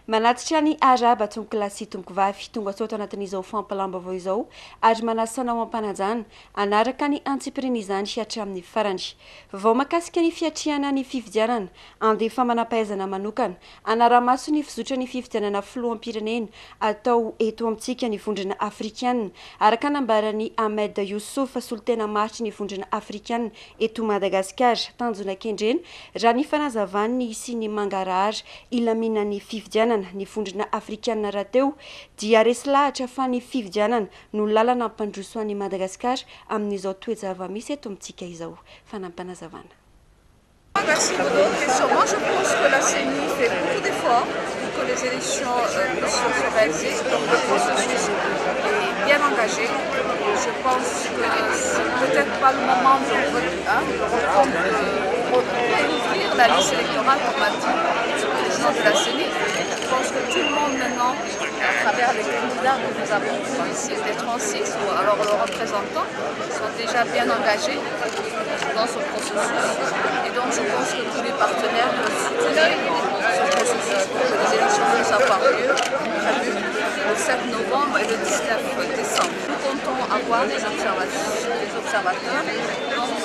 Manatitra ny araba tomboky lasy tomboky vavy tonga soto anatin'izao fampalamba vao izao ary manasana ao am-panajana anaraka ny antsipirin'izany hatramin'ny farany. Vao makasika ny fiatriana ny fifidianana andefa manam-pahaizana manokana anaramaso ny fizotra ny fifidianana filoham-pirenena atao eto amintsika ny vondrona afrikanina araka nambarany Ahmed Youssouf solitena maritry ny vondrona afrikanina eto Madagasikara tanjona kendrena raha ny fanazavany sy ny mangarahara ilamina ny fifidianana ny vondrona afrikanina rahateo dia resy lahatra fa ny fifidianana no lalana ampandroso any Madagasikara amin'izao toejava-misy eto amintsika izao. Fanampanazavana. Merci de votre question. Moi, je pense que la CENI fait beaucoup d'efforts pour que les élections puissent se réaliser. Donc, le processus est bien engagé. Je pense que c'est peut-être pas le moment de reprendre, d'ouvrir la liste électorale, comme a dit le président de la CENI. Je pense que tout le monde maintenant, à travers les candidats que nous avons ici, les 36, ou alors leurs représentants, sont déjà bien engagés dans ce processus. Et donc je pense que tous les partenaires peuvent soutenir ce processus pour que les élections puissent avoir lieu le 7 novembre et le 19 décembre. Nous comptons avoir des observateurs. Donc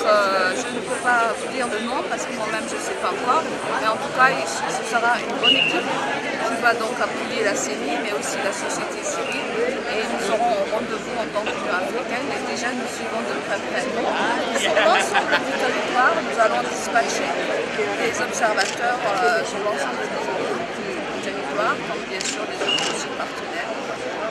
je ne peux pas vous dire le nom parce que moi-même je ne sais pas encore. Mais en tout cas, ce sera une bonne équipe qui va donc appuyer la CENI, mais aussi la société civile. Et nous serons au rendez-vous en tant qu'Union africaine. Et déjà, nous suivons de très près. Sur l'ensemble du territoire, nous allons dispatcher des observateurs sur l'ensemble du territoire, comme bien sûr les autres aussi partenaires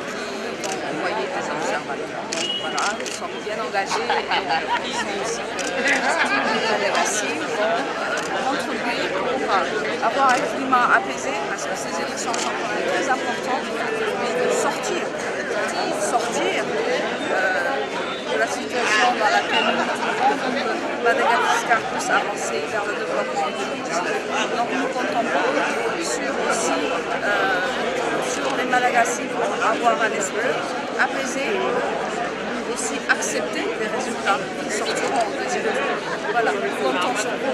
qui vont envoyer des observateurs. Donc voilà, nous sommes bien engagés et nous pensons aussi que les délégations vont contribuer pour avoir un climat apaisé, parce que ces élections sont quand même très importantes, mais de sortir de la situation dans laquelle nous nous trouvons, pour que Madagascar puisse avancer vers le développement de Donc nous comptons sur les Malagasy pour avoir un esprit apaisé, aussi accepter les résultats qui sortiront des élections. Voilà, nous comptons sur vous.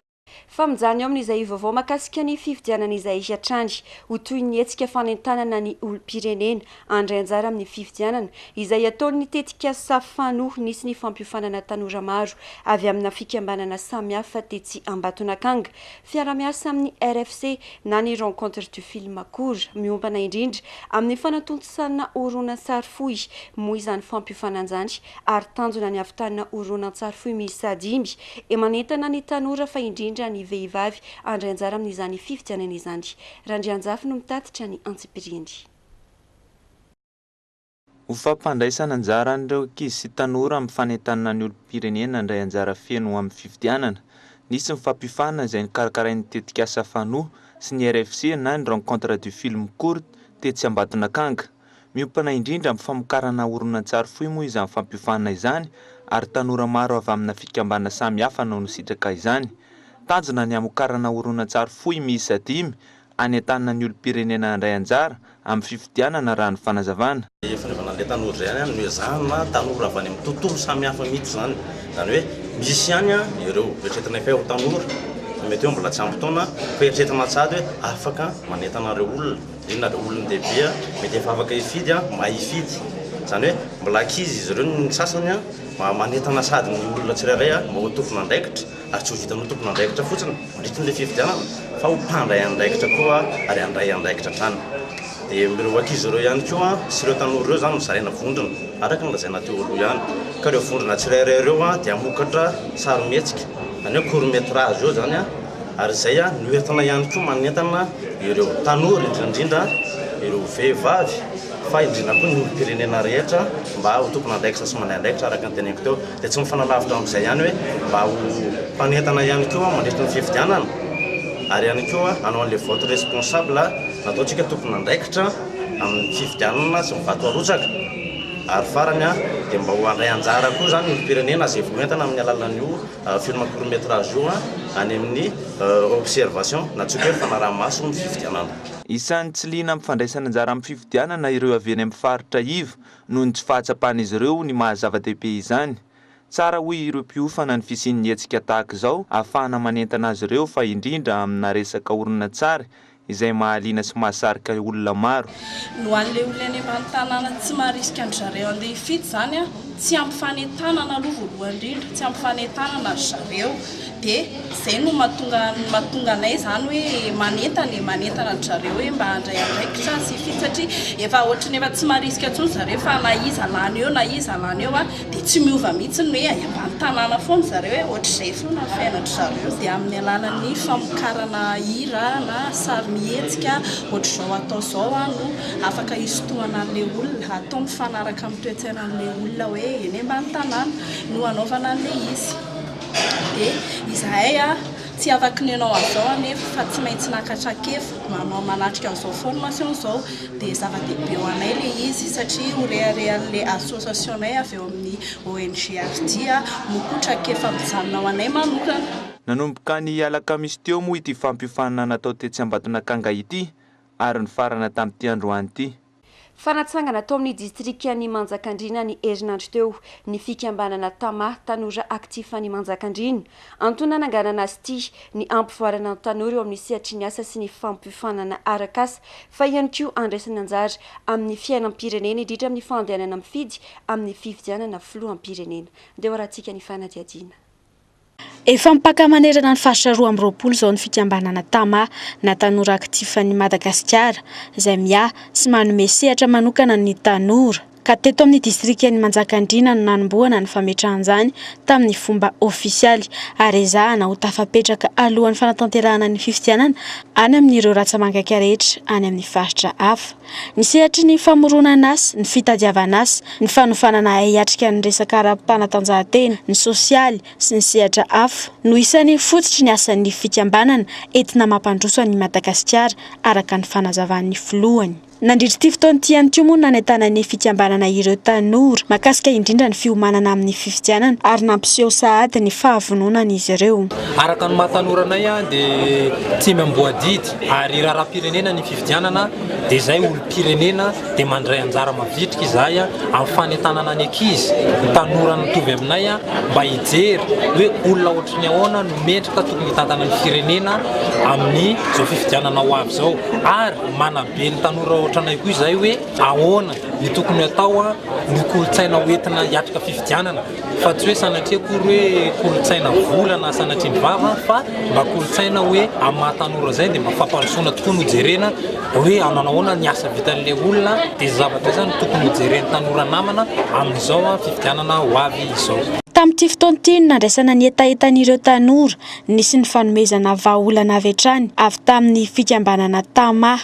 Famijany amin'izay vaovao makasika ny fifidianana izay hiatrany ho toy ny hetsika fanentanana ny olom-pirenena andray anjara amin'ny fifidianana izay ataony tetika safanoho nisy ny fampiofanana tanora maro avy amina fikambanana samihafa tetsy Ambatonakanga fiara-miasa amin'ny RFC na ny rencontre du film court miompana indrindra amin'ny fanatontosana horonan-tsary fohy moa izany fampiofanan'izany ary tanjona ny avitanana horonan-tsary fohy miisa 5 e manentana ny tanora fa indrindra ny vehivavy andray anjara amin'izany fifidianana izany. Randrianjafy no mitatitra ny antsipiriany. Ho fampandraisana anjara an'ireo ankizy sy tanora amin'ny fanentanana ny olom-pirenena andray anjara feno amin'ny fifidianana. Nisy ny fampiofana izay nikarakarain'ny tetikasa fanoho sy ny RFC na ny rencontre du film court tetsy Ambatonakanga. Miompana indrindra amin'ny famokarana horonan-tsary fohy moa izany fampiofana izany ary tanora maro avy amina fikambana samihafa no nositraka izany. Tanjona ny amokarana horonan-tsary fohy miisa 5 anentanana ny olom-pirenena andray anjara amin'ny fifidianana raha ny fanazavana. Fanaovana an'ilay tanora zany no ezahana tanora avy any amin'ny tontolo samihafa mihitsy zany. Zany hoe misy ihany ireo eritreretana efa ho tanora mety hoe mbola tsy ampy taona fa eritreretana tsady hoe afaka manentana ireo olona inona ireo olon-dehibe mety efa afaka hifidy mahay hifidy. Zany hoe mbola ankizy izy ireo ny sasany manentana sady ny olona tsirairay mba ho tompona andraikitra ary tsy ho vitanao tompona andraikitra fotsiny mandritran'ilay fifidianana fa ho mpandray andraikitra koa ary andray andraikitra trany. Dia ireo ankizy ireo ihany koa sy ireo tanora ireo zany mizaraina vondrona araka ny lazaina teo aloha ihany ka ireo vondrona tsirairay ireo dia hamokatra sarimihetsika zany hoe court-métrage io zany ary izay noentina ihany koa manentana ireo tanora indrindra ireo vehivavy fa indrindra koa ny olom-pirenena rehetra mba ho tompona andraikitra sy manay andraikitra araka ny teneniko teo dia tsy mifanalavitra amin'izay ihany hoe mba ho mpanentana ihany koa mandritra ny fifidianana ary ihany koa hanao an'ilay vote responsable nataontsika tompona andraikitra amin'ny fifidianana sy mivato arotsaka ary farany dia mba ho andray anjara koa zany ny pirenena izay voentana amin'ny alalan'io film court-métrage io any amin'ny observation na tsika hoe fanaraha-maso ny fifidianana. Isan'ny tsy liana amin'ny fandraisana anjara amin'ny fifidianana ireo avy any amin'ny faritra ivo noho ny tsy fahatsapan'izy ireo ny mahazava-dehibe izany. Tsara hoy ireo mpiofana ny fisian'ny hetsika tahaka izao ahafahana manentana azy ireo fa indrindra amina resaka horonan-tsary izay mahaliana sy mahasarika olona maro. No an'ilay olona any ambany tanàna tsy maharisika ny zareo andeha hifidy zany a, tsy ampy fanentanana aloha voalohany indrindra, tsy ampy fanentanana ry zareo. Dia zay no mahatonga anay zany hoe manentana ry zareo hoe mba handray andraikitra sy hifidy, satria efa ohatrany efa tsy maharisika intsony zareo fa na iza lany eo a dia tsy miova mihitsy ny hoe ambany tanàna foana zareo hoe ohatr'izay foana ny fiainatry zareo. Dia amin'ny alalan'ny famokarana hira na sary mihetsika ohatr'izao atao zao no afaka hisintomana an'ilay olona, atao mifanaraka amin'ny toe-tsainan'ilay olona hoe eny ambany tanàna no anaovana an'ilay izy. Dia izahay tsy afaka ny anao an'izao anefa fa tsy maintsy nakatrakefa manao manatrika an'izao formation izao dia zava-dehibe ho anay ilay izy, satria horeharehan'ilay associationnay avy eo amin'ny ONG RD mokotrakefa mijanona ho anay manokana. Nanomboka ny alakamisy teo moa ity fampifanana natao tetsy Ambatonakanga ity ary ny farana tamin'ity androany ity. Fanatsangana tao amin'ny distrika ny Manjakandriana ny herinandro teo ny fikambanana Tama tanora aktifa ny Manjakandriana antonana anganana azy ity ny ampivoarana ny tanora eo amin'ny sehatry ny asa sy ny fampifanana arak'asa fa ihany koa andraisana anjara amin'ny fiainam-pirenena indrindra amin'ny fandehanana mifidy amin'ny fifidianana filoham-pirenena. Ndeo rahantsika ny fanadihadiana. Efa mipaka manerana ny faritra 2020 zao ny fikambanana Tama na tanora aktifa ny Madagasikara izay miahy sy manome sehatra manokana ny tanora. Ka teto amin'ny distrika ny Manjakandriana no nanomboana ny fametrahan'izany tamin'ny fomba ofisialy ary ezahana ho tafapetraka alohan'ny fanatanterahana ny fifidianana any amin'ireo ratsamangaka rehetra any amin'ny faritra hafa. Ny sehatry ny famoronana azy, ny fitadiavana azy, ny fanofanana hiatrika ny resaka ara-panatanjahantena, ny sosialy sy ny sehatra hafa no isan'ny fototra ny asan'ny fikambanana entina mampandroso ny Madagasikara araka ny fanazavan'ny filohany. Nandritra ity fotoana ity ihany koa moa nanentana ny fikambanana ireo tanora makasika indrindra ny fiomanana amin'ny fifidianana ary nampiseho sahady ny fahavononana izy ireo. Araka ny mahatanorana dia tsy miamboadidy ary raharam-pirenena ny fifidianana dia izay olo-pirenena dia mandray anjara mavitrika izahay amin'ny fanentanana ny ankizy ny tanora mitovy aminay mba hijery hoe olona ohatrany ahoana no metrika tokony hitantana ny firenena amin'ny zao fifidianana ho avy zao ary manabe ny tanora ohatranay koa izay hoe ahoana ny tokony atao ny kolotsaina hoentina hiatrika fifidianana fa tsy hoe sanatria kory hoe kolotsaina vola na sanatria ny vava fa mba kolotsaina hoe amin'ny mahatanora zay dia mba fampandrosoana tokoa no jerena hoe anahoana ny asa vitan'ilay olona dia zavatra zany tokony hojeren'ny tanora namana amin'izao fifidianana ho avy izao. Tamin'ity fotoana ity nandraisana ny etaetan'ireo tanora nisy ny fanomezana vahaolana avy hatrany avy tamin'ny fikambanana Tama.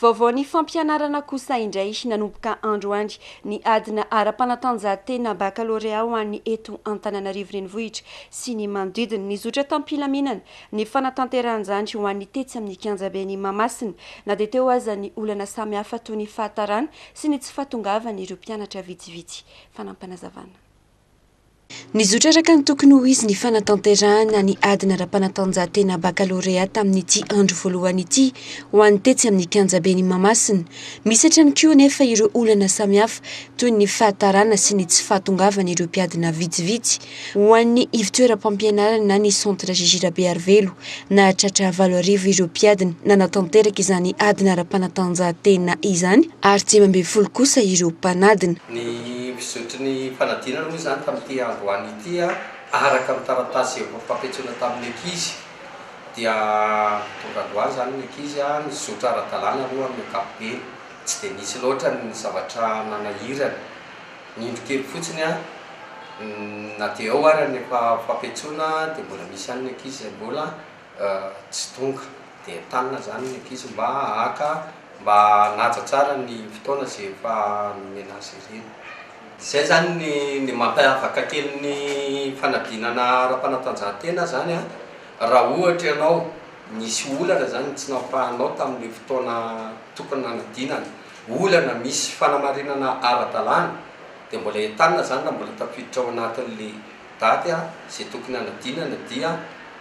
Vaovao ny fampianarana kosa indray nanomboka androany ny adina ara-panatanjahantena baccalauréat ho an'ny eto Antananarivo renivohitra sy ny manodidina nizotra tampilaminan ny fanatanteran'izany ho an'ny tetsy amin'ny kianjabeny Mahamasina na dia teo aza ny olana samihafa toy ny fahatarana sy ny tsy fahatongavana ireo mpianatra vitsivitsy. Fanampanazavana. Nizotra araka ny tokony ho izy ny fanatanterahana ny adina ara-panatanjahantena baccalauréat tamin'ity andro voalohany ity ho an'ny tetsy amin'ny kianjabeny Mahamasina. Misy hatrany koa nefa ireo olana samihafa toy ny fahatarana sy ny tsy fahatongavana ireo mpiadina vitsivitsy ho an'ny ivitoeram-pampianarana na ny centre Girabe Arvelo na tratra Valoarivo ireo mpiadina nanatanteraka izany adina ara-panatanjahantena izany ary 10 kosa ireo mpanadina. Misotro ny fanadinana moa izany tamin'ity androany ity araka amin'ny taratasy fampetsona tamin'ny ankizy dia tonga androany zany ny ankizy nizotra ara-dalàna aloha amin'ny ankapobeny tsy dia nisy loatra ny zavatra nanahirana ny indro kely fotsiny na dia ao ary ny fampetsona dia mbola misy ihany ny ankizy mbola tsy tonga dia tanina zany ny ankizy mba haka mba naja tsara ny fotoana izay efa nomena azy ireny. Zay zany ny mampiavaka kely ny fanadinana ara-panatanjahantena zany raha ohatra ianao nisy olana zany tsy nampahanao tamin'ny fotoana tokony nanadinana olana misy fanamarinana ara-dalàna dia mbola entanina zany na mbola tafiditra ao anatin'le daty izay tokony nanadinana dia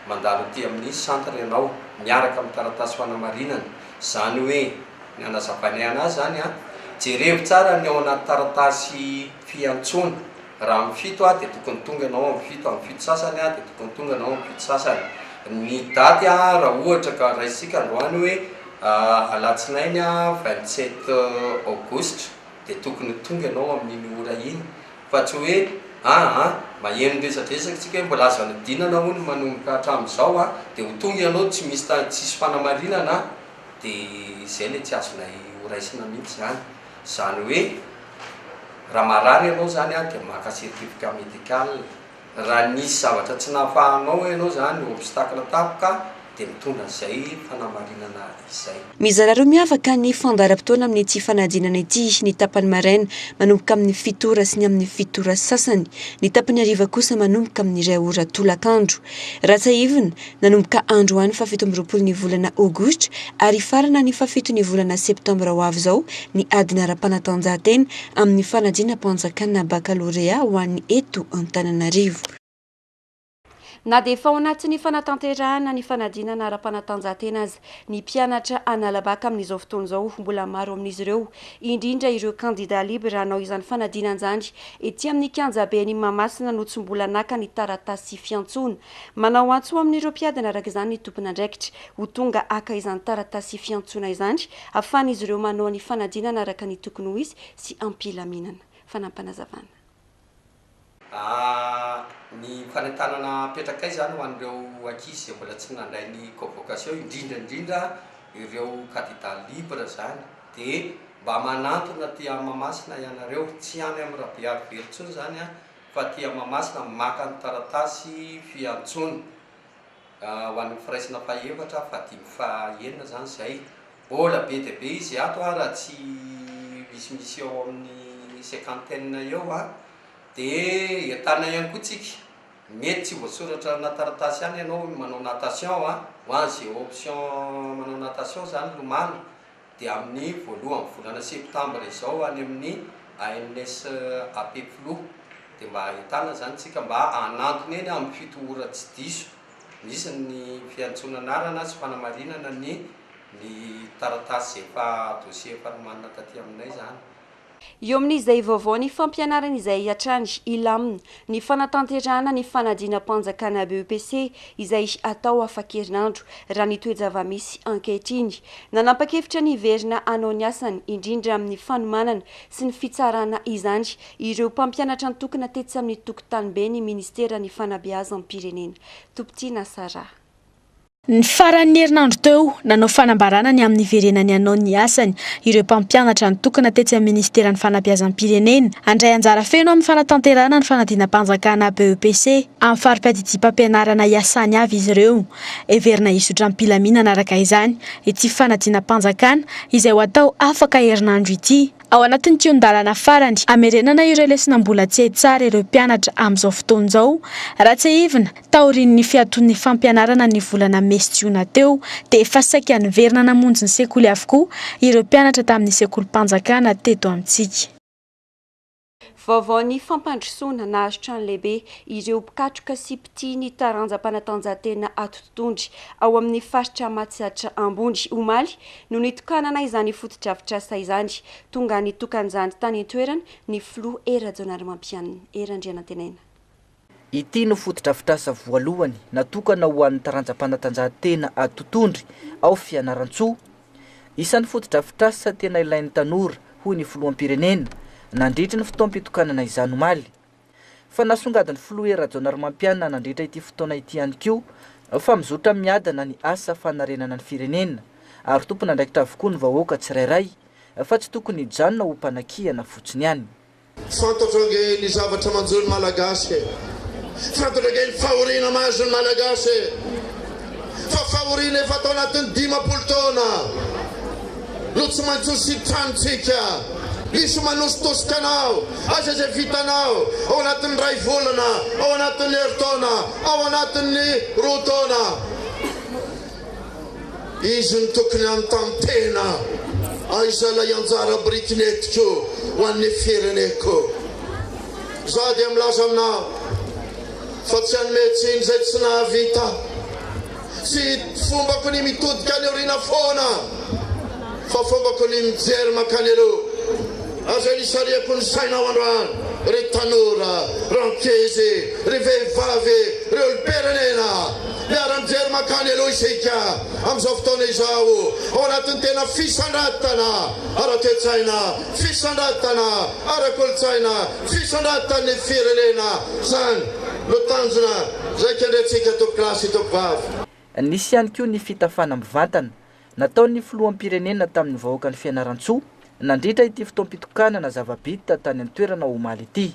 mandalo aty amin'ny centre ianao miaraka amin'ny taratasy fanamarinana zany hoe ny anazavany anazy zany jerevo tsara ny ao anaty taratasy fiantsona raha amin'ny fito dia tokony tonga ianao amin'ny fito sasany dia tokony tonga ianao amin'ny fito sasany ny daty a raha ohatra ka raisika androany hoe alatsinainy a 27 aogostra dia tokony tonga ianao amin'iny ora iny fa tsy hoe maheno resadresaksika hoe mbola azo anadinana hono manomboka hatramin'izao a dia ho tonga ianao tsy misy tsisy fanamarinana dia izay le tsy azonay horaisina mihitsy zany zany hoe raha marary ianao zany a dia maka certificat médical raha nisy zavatra tsy nahafahanao ianao zany obstacle tapoka dia mitondra izay fanamarinana izay. Mizara roa miavaka ny fandaram-potoana amin'ny ity fanadinana ity, ny tapany maraina manomboka amin'ny 7 ora sy ny amin'ny 7 ora sasany, ny tapany hariva kosa manomboka amin'ny 2 ora tolakandro. Ratsaivina nanomboka androany 17 ny volana aogostra ary farana ny 7 ny volana septambra ho avy izao ny adina ara-panatanjahantena amin'ny fanadinam-panjakana baccalauréat ho an'ny eto Antananarivo. Na dia efa ao anatin'ny fanatanterahana ny fanadinana ara-panatanjahantena azy ny mpianatra analabaka amin'izao fotoana izao mbola maro amin'izy ireo indrindra ireo candidat libre hanao izany fanadinan'izany ety amin'ny kianjabe ny Mahamasina no tsy mbola naka ny taratasy fiantsona manao antso amin'ireo mpiadana araka izany ny tompon'andraikitra ho tonga aka izany taratasy fiantsona izany ahafahan'izy ireo manao ny fanadinana araka ny tokony ho izy sy ampilaminana fanampanazavana. Ny fanentanana petrakay zany ho an'ireo ankizy mbola tsy nandray ny convocation indrindra ireo candidat libre zany dia mba manantona tia Mahamasina ianareo tsy any amin'ny Rabeary Velontsony zany fa tia Mahamasina maka ny taratasy fiantsona ho an'ny firaisana fahaefatra fa 5 zany izay mbola be dia be izy ato raha tsy misy eo amin'ny 50 eo dia entana ihany koa tsika mety tsy voasoratra na taratasy ihany ianao manao natation ho an'izay option manao natation zany lomano dia amin'ny voalohany volana septambra izao any amin'ny ANS AP-Flo dia mba entana zany tsika mba anantony eny amin'ny 7 ora tsy diso misy ny fiantsonanarana sy fanamarinana ny taratasy efa dossier efa nomanina taty aminay zany. Eo amin'izay vaovao ny fampianarana izay hatrany ilamina ny fanatanterahana ny fanadinam-panjakana BEPC izay atao afa-kerinandro raha ny toe-java-misy ankehitriny nanapa-kevitra ny verina anao ny asany indrindra amin'ny fanomanana sy ny fitsarana izany ireo mpampianatra ny tokona tetsy amin'ny tokotanibe ny ministera ny fanabeazam-pirenena Tompitiana Sara. Ny faran'ny herinandro teo nanao fanambarana ny amin'ny verenany anao ny asany ireo mpampianatra ny tokana tetsy amin'ny ministeran'ny fanabeazam-pirenena andray anjara feno amin'ny fanatanterahana ny fanadinam-panjakana BEPC amin'ny farim-piadidim-pampianarana iasany avy izy ireo everina hisotra ampilaminana araka izany ity fanadinam-panjakana izay ho atao afaka herinandro ity. Ao anatin'ny tion-dalana farany amerenana ireo lesona mbola tsy hay tsara ireo mpianatra amin'izao fotoana izao Ratsaivina taorian'ny fiaton'ny fampianarana ny volana mesijiona teo dia efa saika niverina namonjy ny sekoly avokoa ireo mpianatra tamin'ny sekolim-panjakana teto amintsika. Vaovao ny fampandrosoana nahazo trano lehibe ireo mpikatroka sy mpitiany taranja-panatanjahantena atotondry ao amin'ny faritra Matsatra Ambondry omaly no nitokanana izany fotodrafitrasa izany tonga ny tokan'izany tany an-toerana ny Flo Erajonarymampianina erandrianatenena. Ity no fotodrafitrasa voalohany natokana ho an'ny taranja-panatanjahantena atotondry ao Fianaratsoa. Isan'ny fotodrafitrasa tena ilain'ny tanora hoy ny filoham-pirenena nandritra ny fotoam-pitokanana izany omaly. Fa nasongadiny Flo Erajonarymampianina nandritra ity fotoana ity ihany koa fa mizotra miadana ny asa fanarenana ny firenena ary tompona andraikitra avokoa ny vahoaka tsirairay fa tsy tokony hijanona ho mpanakihana fotsiny ihany. Fantatra ny zavatra manjony malagasy, fantatra ny fahoriana mazony malagasy, fa fahoriana efa atao anatin'ny 10 taona no tsy maintsy sitranintsika. Misy manositosikanao, aza izay vitanao, ao anatin'ny 2 volana, ao anatin'ny 2 taona, ao anatin'ny 2 taona. Izy ny tokony an-tantena, aizalay anjara brikinetiko ho an'ny fireneko. Za dia milaza aminao, fa tsy hanymetsiny izay tsy nahavita, tsy fombako ny mitodika any aoriana foana, fa fombako ny mijery makany aloha. Aza nisariako ny sainao androany, re tanora, rankeze, re vehivavy, re olo-pirenena, miara-mijery makany aloha isika amin'izao fotoana izao ao anatin'ny tena fisandratana ara-toetsaina, fisandratana ara-kolontsaina, fisandratany firenena zany no tanjona zay kendrentsika toko klasy toko vavy. Nisy ihany koa ny fitafana mivantana nataon'ny filoham-pirenena tamin'ny vahoaka ny Fianarantsoa nandritra ity fotoam-pitokanana zava-bita tany amin'ny toerana Omaly ity.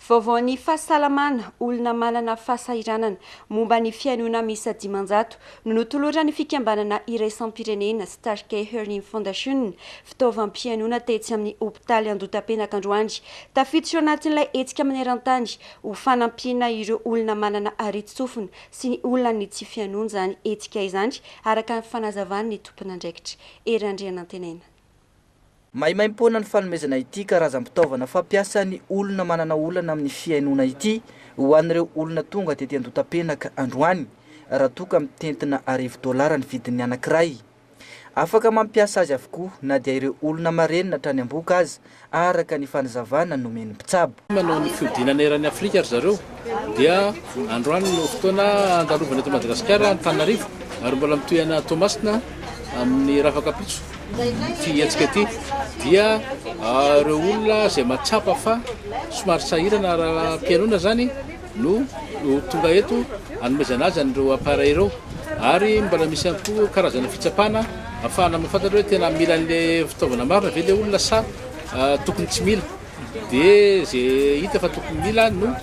Vaovaon'ny fahasalamana olona manana fahasairanana momba ny fiainona misa dimanjato no notolotra ny fikambanana iraisam-pirenena Starkey Herning Foundation fitaovam-piainona tetsy amin'ny hopitaly Andotapenaka Androany tafiditra anatin'ilay hetsika maneran-tany ho fanampiana ireo olona manana areti-tsofina sy ny olona ny tsy fianoana zany hetsika izany araka ny fanazavan'ny tompon'andraikitra Erandrianantenena. Maimaim-pona ny fanomezana ity karazam-pitaovana fampiasan'ny olona manana olana amin'ny fiainona ity ho an'ireo olona tonga tety Andotapenaka Androany raha toka mitentina $10 ny vidiny anankiray. Afaka mampiasa azy avokoa na dia ireo olona marenina trany amboka azy araka ny fanazavana nomeny mpitsabo. Manao ny fiodinana eran'ny Afrika ry zareo dia Androany no fotoana andalovana eto Madagasikara Antananarivo ary mbola mitohana Tomasina amin'ny Ravakapitso. Ty hetsika ty dia ireo olona zay matsapa fa somary sahirana raha mpianona zany no tonga eto anomezana azy an'ireo appareil ireo ary mbola misy ihany koa karazana fitsapana ahafahana mahafantatra hoe tena mila an'le fitaovana marina ve le olona sa tokony tsy mila dia zay hita fa tokony mila no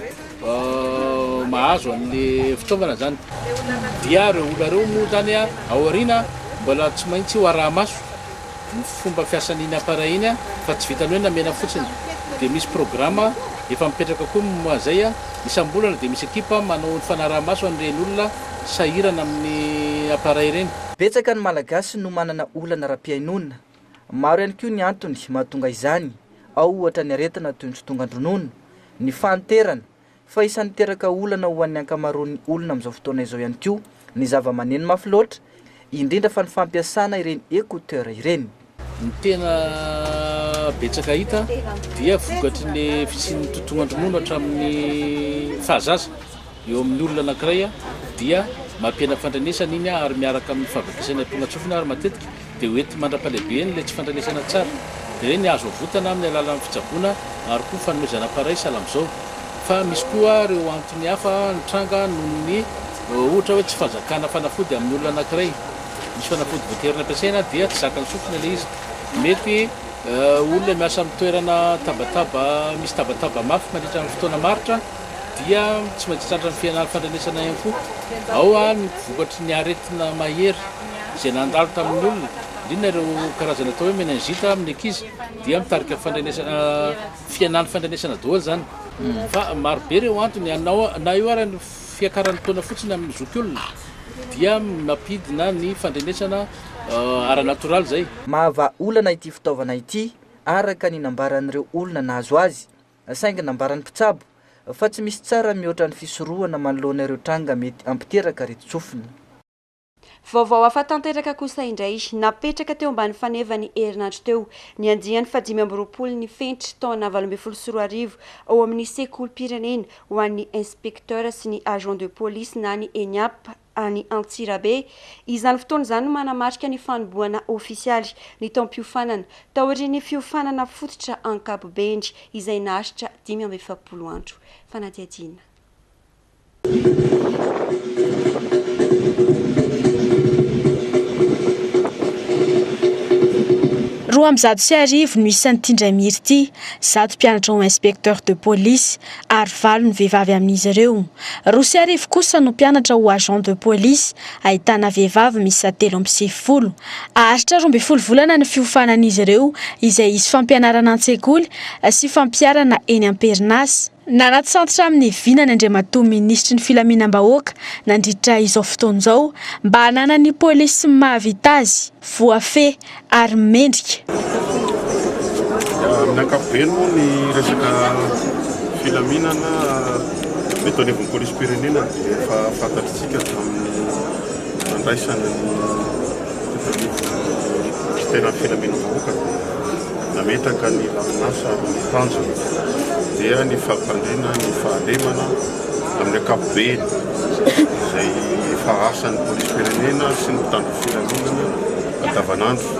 mahazo an'le fitaovana zany dia ireo olona ireo moa zany aoriana mbola tsy maintsy ho araha-maso ny fomba fiasan'iny appareil iny fa tsy vitany hoe namena fotsiny dia misy programma efa mipetraka koa moazay isam-bolana dia misy ekipa manao ny fanaraha-maso an'ireny olona sahirana amin'ny appareil ireny. Betsaka ny malagasy no manana olana ara-piainona. Maro ihany koa ny antony mahatonga izany, ao ohatra ny aretina toy ny tsy tonga andronono, ny fanterana, fa isan'ny teraka olana ho an'ny ankamaroan'ny olona amin'izao fotoana izao ihany koa ny zava-maneno mafy loatra, indrindra fa ny fampiasana ireny écouteur ireny. Ny tena betsaka hita dia vogatry ny fisian'ny tontolo andronono hatramin'ny fahazaza eo amin'ny olona anankiray dia mampiana fandrenesana iny ary miaraka amin'ny fahafatesana ampongatsofina ary matetika dia hoety mandra-palehibe iny le tsy fandrenesana tsara dia reny azo avotana amin'ny alalan'ny fitsaboana ary koa fanomezana appareil sahala amin'izao. Fa misy koa ireo antony hafa nitranga noho ny ohatra hoe tsy fahazakana fanafody amin'ny olona anankiray. Misy fanafody voaterina ampiasaina dia tsy zakany sofina le izy. Mety olona miasa amin'ny toerana tabataba misy tabataba mafy mandritra amin'ny fotoana maritra dia tsy maintsy tratra ny fianarana fandrenesana ihany koa. Ao ny vokatry ny aretina mahery izay nandalo tamin'ny olona indrindra ireo karazana atao hoe meningite amin'ny ankizy dia mitarika fandrenesana fianarana fandrenesana daholo zany. Fa marobe ireo antony na io ary ny fiakaran'ny taona fotsiny amin'ny zokiolona dia mampidina ny fandrenesana ara-natoraly zay. Mahava olana ity fitaovana ity araka ny nambaran'ireo olona nahazo azy, saingy nambaran'ny mpitsabo fa tsy misy tsara mihoatra ny fisorohana manoloana ireo tranga mety ampiteraka areti-tsofina. Vaovao hafa tanteraka kosa indray napetraka teo ambany faneva ny herinandro teo ny andiany fa 2020 ny fenitra taona 2024 ao amin'ny sekolim-pirenena ho an'ny inspecteur sy ny agent de police na ny ENIAP any Antsirabe. Izany fotoana izany no manamarika ny fanombohana ofisialy ny taom-piofanana taorian'ny fiofanana fototra Ankabobendry izay nahasitra 27 andro. Fanadiadiana. Roa amby zato sy arivo no isan'ny Tindramiry ity, 100 mpianatra ho inspecteur de police ary 8 ny vehivavy amin'izy ireo. 2 sy arivo kosa no mpianatra ho agent de police, ahitana vehivavy misy 30 Aharitra 12 volana ny fiofanan'izy ireo izay isy fampianarana an-tsekoly sy fampiarana eny am-perinasy. Nanaty centre amin'ny vinany Andriamatoa ministry ny filaminam-bahoaka nandritra izao fotoana izao mba hanana ny polisy mahavita azy voafehy ary mendrika. Amin'ny ankapobeny moa ny resaka filaminana mety anevon'ny polisy pirenena efa fantatritsika amin'ny andraisana ny tena filaminam-bahoaka nametraka ny laminasa ary ny tanjona dia ny fampandrina ny fahalemana amin'ny ankapobeny izay efa asan'ny polisy-pirenena sy ny mpitandro filaminana andavanandro.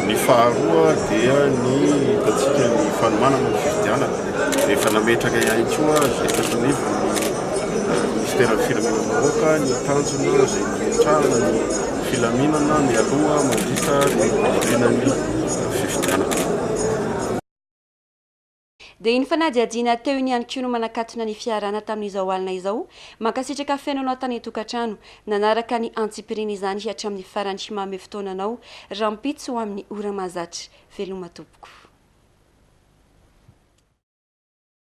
Ny faharoa dia ny hitantsika ny fanomanana ny fifidianana. Rehefa nametraka ihany koa izay taton'ivy ministera ny filaminana vahoaka ny akanjona izay nametrahana ny filaminana ny aloha mandritra ny renany fifidianana. Dia iny fanadiadiana teo iny ihany koa no manakatona ny fiarana tamin'izao alina izao mankasitraka fiainana tany tokantrano nanaraka ny antsipirina izany hatramin'ny farany mame fotoananao rampitso amin'ny ora mahazatra veloma tompoko.